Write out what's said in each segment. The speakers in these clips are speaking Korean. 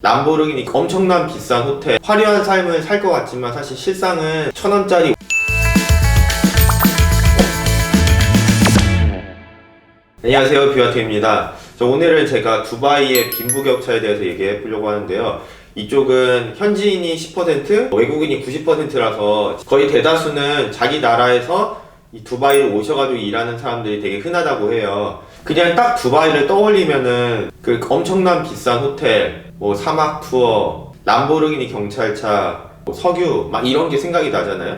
람보르기니 엄청난 비싼 호텔, 화려한 삶을 살 것 같지만 사실 실상은 1,000원짜리. 안녕하세요, 뷰아트입니다. 오늘은 제가 두바이의 빈부격차에 대해서 얘기해 보려고 하는데요. 이쪽은 현지인이 10%, 외국인이 90%라서 거의 대다수는 자기 나라에서 이 두바이로 오셔가지고 일하는 사람들이 되게 흔하다고 해요. 그냥 딱 두바이를 떠올리면은 그 엄청난 비싼 호텔, 뭐 사막 투어, 람보르기니 경찰차, 뭐 석유 막 이런 게 생각이 나잖아요.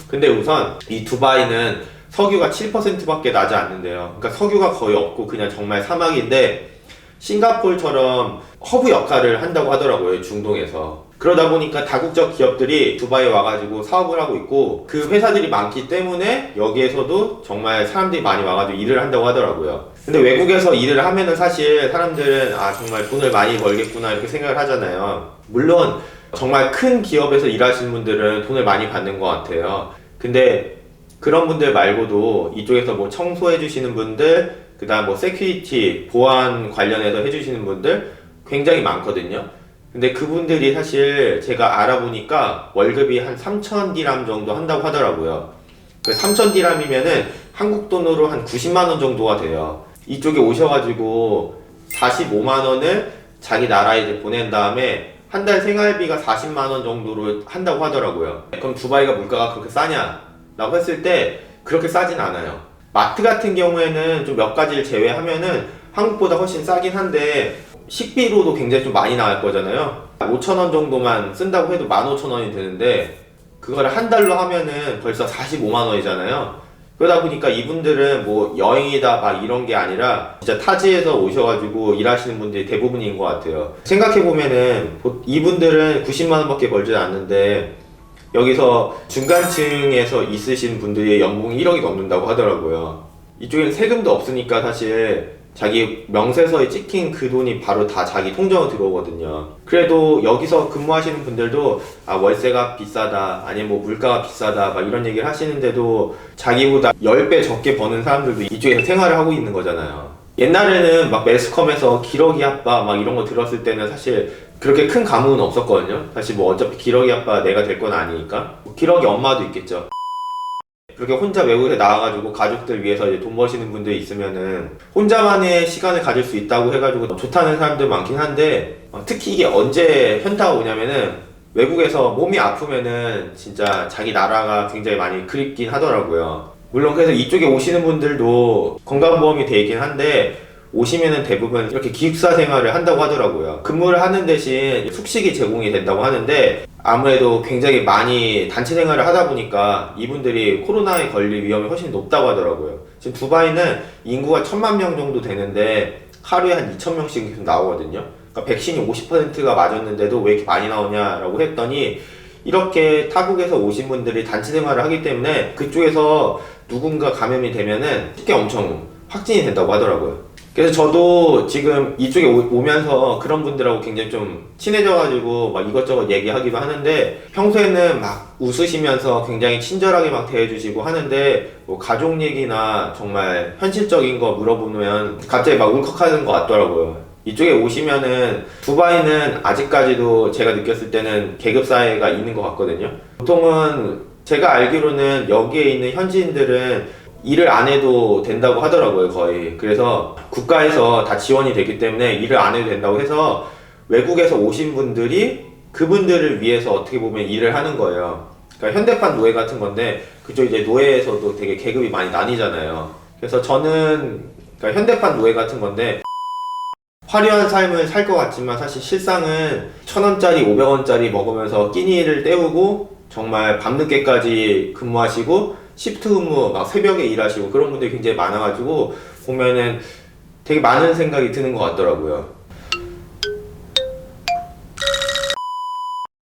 근데 우선 이 두바이는 석유가 7%밖에 나지 않는데요. 그러니까 석유가 거의 없고 그냥 정말 사막인데 싱가포르처럼 허브 역할을 한다고 하더라고요, 중동에서. 그러다 보니까 다국적 기업들이 두바이에 와가지고 사업을 하고 있고, 그 회사들이 많기 때문에 여기에서도 정말 사람들이 많이 와가지고 일을 한다고 하더라고요. 근데 외국에서 일을 하면은 사실 사람들은 정말 돈을 많이 벌겠구나 이렇게 생각을 하잖아요. 물론 정말 큰 기업에서 일하시는 분들은 돈을 많이 받는 것 같아요. 근데 그런 분들 말고도 이쪽에서 뭐 청소해 주시는 분들, 그 다음 뭐 세큐리티, 보안 관련해서 해주시는 분들 굉장히 많거든요. 근데 그분들이 사실 제가 알아보니까 월급이 한 3,000디람 정도 한다고 하더라고요. 3,000디람이면은 한국 돈으로 한 90만원 정도가 돼요. 이쪽에 오셔가지고 45만원을 자기 나라에 이제 보낸 다음에 한 달 생활비가 40만원 정도로 한다고 하더라고요. 그럼 두바이가 물가가 그렇게 싸냐? 라고 했을 때 그렇게 싸진 않아요. 마트 같은 경우에는 좀 몇 가지를 제외하면은 한국보다 훨씬 싸긴 한데 식비로도 굉장히 좀 많이 나갈 거잖아요. 5,000원 정도만 쓴다고 해도 15,000원이 되는데 그거를 한 달로 하면은 벌써 45만원이잖아요. 그러다 보니까 이분들은 뭐 여행이다 막 이런 게 아니라 진짜 타지에서 오셔가지고 일하시는 분들이 대부분인 것 같아요. 생각해보면은 이분들은 90만원밖에 벌지 않는데 여기서 중간층에서 있으신 분들의 연봉이 1억이 넘는다고 하더라고요. 이쪽에는 세금도 없으니까 사실 자기 명세서에 찍힌 그 돈이 바로 다 자기 통장으로 들어오거든요. 그래도 여기서 근무하시는 분들도 월세가 비싸다, 아니면 뭐 물가가 비싸다 막 이런 얘기를 하시는데도 자기보다 10배 적게 버는 사람들도 이쪽에서 생활을 하고 있는 거잖아요. 옛날에는 막 매스컴에서 기러기 아빠 막 이런 거 들었을 때는 사실 그렇게 큰 감흥은 없었거든요. 사실 뭐 어차피 기러기 아빠 내가 될 건 아니니까. 기러기 엄마도 있겠죠. 그렇게 혼자 외국에 나와가지고 가족들 위해서 이제 돈 버시는 분들이 있으면은 혼자만의 시간을 가질 수 있다고 해가지고 좋다는 사람들 많긴 한데, 특히 이게 언제 현타가 오냐면은 외국에서 몸이 아프면은 진짜 자기 나라가 굉장히 많이 그립긴 하더라고요. 물론 그래서 이쪽에 오시는 분들도 건강보험이 돼 있긴 한데 오시면은 대부분 이렇게 기숙사 생활을 한다고 하더라고요. 근무를 하는 대신 숙식이 제공이 된다고 하는데 아무래도 굉장히 많이 단체 생활을 하다 보니까 이분들이 코로나에 걸릴 위험이 훨씬 높다고 하더라고요. 지금 두바이는 인구가 1,000만 명 정도 되는데 하루에 한 2,000명씩 계속 나오거든요. 그러니까 백신이 50%가 맞았는데도 왜 이렇게 많이 나오냐라고 했더니 이렇게 타국에서 오신 분들이 단체 생활을 하기 때문에 그쪽에서 누군가 감염이 되면은 쉽게 엄청 확진이 된다고 하더라고요. 그래서 저도 지금 이쪽에 오면서 그런 분들하고 굉장히 좀 친해져가지고 막 이것저것 얘기하기도 하는데 평소에는 막 웃으시면서 굉장히 친절하게 막 대해주시고 하는데 뭐 가족 얘기나 정말 현실적인 거 물어보면 갑자기 막 울컥하는 것 같더라고요. 이쪽에 오시면은 두바이는 아직까지도 제가 느꼈을 때는 계급사회가 있는 것 같거든요. 보통은 제가 알기로는 여기에 있는 현지인들은 일을 안 해도 된다고 하더라고요, 거의. 그래서 국가에서 다 지원이 되기 때문에 일을 안 해도 된다고 해서 외국에서 오신 분들이 그분들을 위해서 어떻게 보면 일을 하는 거예요. 그러니까 현대판 노예 같은 건데 그쪽 이제 노예에서도 되게 계급이 많이 나뉘잖아요. 그래서 저는 그러니까 현대판 노예 같은 건데 화려한 삶을 살 것 같지만 사실 실상은 1,000원짜리, 500원짜리 먹으면서 끼니를 때우고 정말 밤늦게까지 근무하시고 시프트 근무 막 새벽에 일하시고 그런 분들이 굉장히 많아가지고 보면은 되게 많은 생각이 드는 것 같더라고요.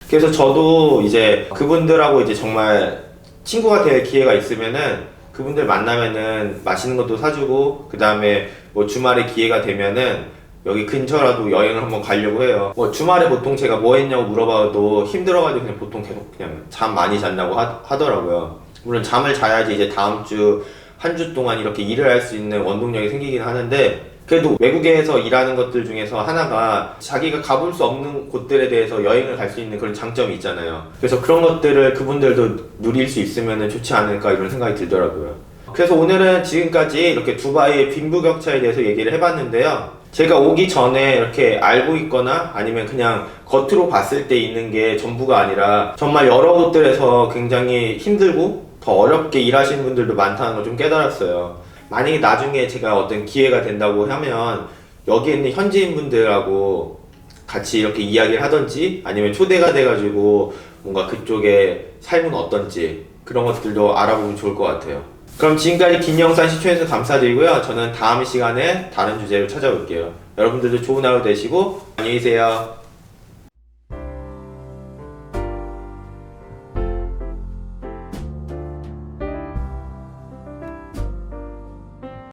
그래서 저도 이제 그분들하고 이제 정말 친구가 될 기회가 있으면은 그분들 만나면은 맛있는 것도 사주고 그 다음에 뭐 주말에 기회가 되면은 여기 근처라도 여행을 한번 가려고 해요. 뭐 주말에 보통 제가 뭐 했냐고 물어봐도 힘들어가지고 그냥 보통 계속 그냥 잠 많이 잔다고 하더라고요. 물론 잠을 자야지 이제 다음 주, 한 주 동안 이렇게 일을 할 수 있는 원동력이 생기긴 하는데 그래도 외국에서 일하는 것들 중에서 하나가 자기가 가볼 수 없는 곳들에 대해서 여행을 갈 수 있는 그런 장점이 있잖아요. 그래서 그런 것들을 그분들도 누릴 수 있으면 좋지 않을까 이런 생각이 들더라고요. 그래서 오늘은 지금까지 이렇게 두바이의 빈부격차에 대해서 얘기를 해봤는데요. 제가 오기 전에 이렇게 알고 있거나 아니면 그냥 겉으로 봤을 때 있는 게 전부가 아니라 정말 여러 곳들에서 굉장히 힘들고 더 어렵게 일하시는 분들도 많다는 걸 좀 깨달았어요. 만약에 나중에 제가 어떤 기회가 된다고 하면 여기 있는 현지인분들하고 같이 이렇게 이야기를 하던지 아니면 초대가 돼가지고 뭔가 그쪽의 삶은 어떤지 그런 것들도 알아보면 좋을 것 같아요. 그럼 지금까지 긴 영상 시청해주셔서 감사드리고요. 저는 다음 시간에 다른 주제로 찾아올게요. 여러분들도 좋은 하루 되시고 안녕히 계세요.